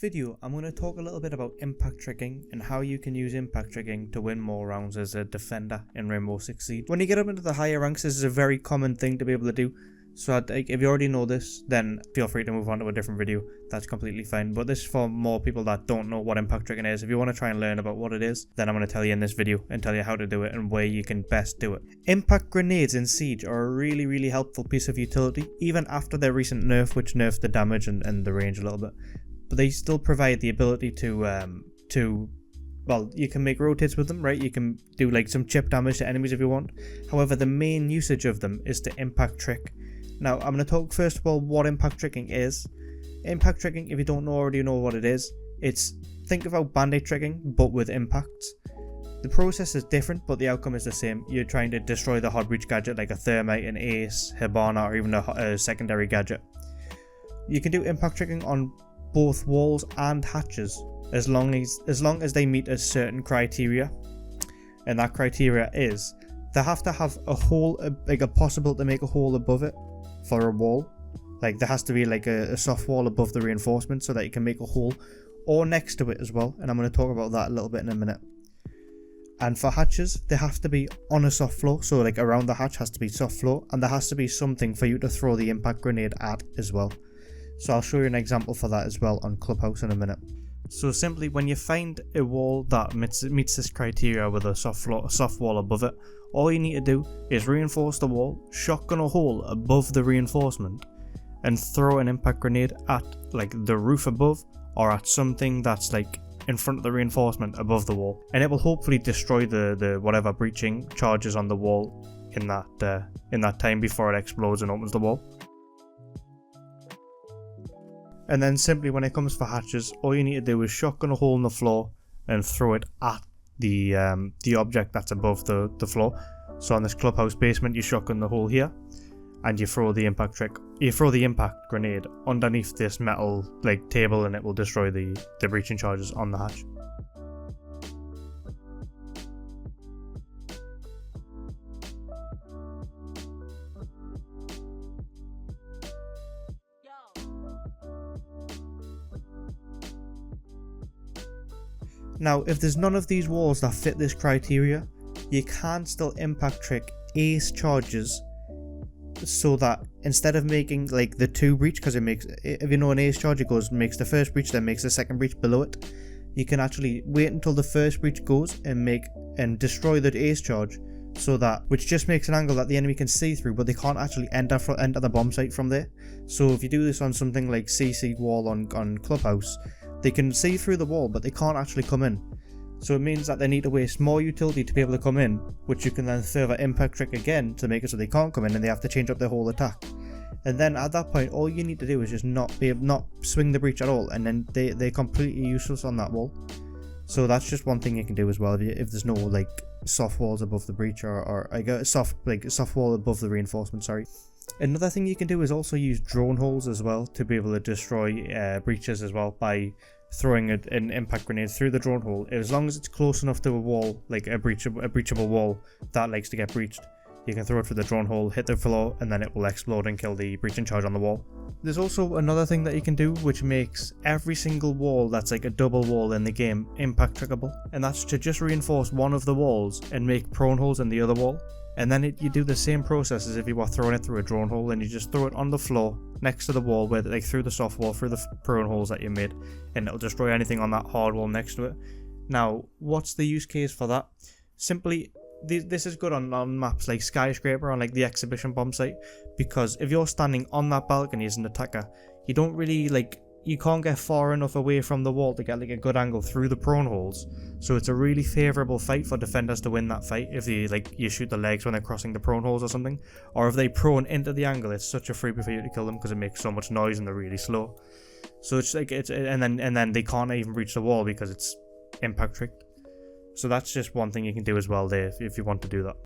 video, I'm going to talk a little bit about impact tricking and how you can use impact tricking to win more rounds as a defender in Rainbow Six Siege. When you get up into the higher ranks, this is a very common thing to be able to do. So if you already know this, then feel free to move on to a different video. That's completely fine. But this is for more people that don't know what impact tricking is. If you want to try and learn about what it is, then I'm going to tell you in this video and tell you how to do it and where you can best do it. Impact grenades in Siege are a really helpful piece of utility, even after their recent nerf, which nerfed the damage and the range a little bit. But they still provide the ability to well, you can make rotates with them, right? You can do like some chip damage to enemies if you want. However, the main usage of them is to impact trick. Now, I'm going to talk first of all what impact tricking is. Impact tricking, if you don't already know what it is, think about band-aid tricking, but with impacts. The process is different, but the outcome is the same. You're trying to destroy the hot breach gadget like a thermite, an ace, Hibana, or even a secondary gadget. You can do impact tricking on both walls and hatches, as long as they meet a certain criteria. And that criteria is, they have to have a hole, like a possible to make a hole above it for a wall. Like there has to be like a soft wall above the reinforcement so that you can make a hole, or next to it as well, and I'm going to talk about that a little bit in a minute. And for hatches, they have to be on a soft floor, so like around the hatch has to be soft floor, and there has to be something for you to throw the impact grenade at as well. So I'll show you an example for that as well on Clubhouse in a minute. So simply, when you find a wall that meets this criteria with a soft wall above it, all you need to do is reinforce the wall, shotgun a hole above the reinforcement, and throw an impact grenade at like the roof above, or at something that's like in front of the reinforcement above the wall, and it will hopefully destroy the whatever breaching charges on the wall in that time before it explodes and opens the wall. And then simply when it comes for hatches, all you need to do is shotgun a hole in the floor and throw it at the object that's above the floor. So on this clubhouse basement, you shotgun the hole here, and you throw the impact grenade underneath this metal like table, and it will destroy the breaching charges on the hatch. Now, if there's none of these walls that fit this criteria, you can still impact trick ace charges, so that instead of making like the 2 breach, because it makes, if you know an ace charge, it makes the first breach, then makes the second breach below it. You can actually wait until the first breach goes and destroy the ace charge, so that, which just makes an angle that the enemy can see through, but they can't actually enter the bomb site from there. So if you do this on something like CC wall on Clubhouse, they can see through the wall, but they can't actually come in. So it means that they need to waste more utility to be able to come in, which you can then further impact trick again to make it so they can't come in, and they have to change up their whole attack. And then at that point, all you need to do is just not swing the breach at all, and then they're completely useless on that wall. So that's just one thing you can do as well if there's no like soft walls above the breach, or like a soft wall above the reinforcement. Sorry. Another thing you can do is also use drone holes as well to be able to destroy breaches as well, by throwing an impact grenade through the drone hole. As long as it's close enough to a wall, like a breachable wall that likes to get breached, you can throw it through the drone hole, hit the floor, and then it will explode and kill the breaching charge on the wall. There's also another thing that you can do which makes every single wall that's like a double wall in the game impact trickable, and that's to just reinforce one of the walls and make prone holes in the other wall. And then you do the same process as if you were throwing it through a drone hole, and you just throw it on the floor next to the wall, where like through the soft wall, through the prone holes that you made, and it'll destroy anything on that hard wall next to it. Now, what's the use case for that? Simply, this is good on maps like Skyscraper, on like the exhibition bomb site, because if you're standing on that balcony as an attacker, you don't really you can't get far enough away from the wall to get like a good angle through the prone holes. So it's a really favourable fight for defenders to win that fight if you shoot the legs when they're crossing the prone holes or something, or if they prone into the angle. It's such a freebie for you to kill them because it makes so much noise and they're really slow. So it's like and then they can't even reach the wall because it's impact tricked. So that's just one thing you can do as well there if you want to do that.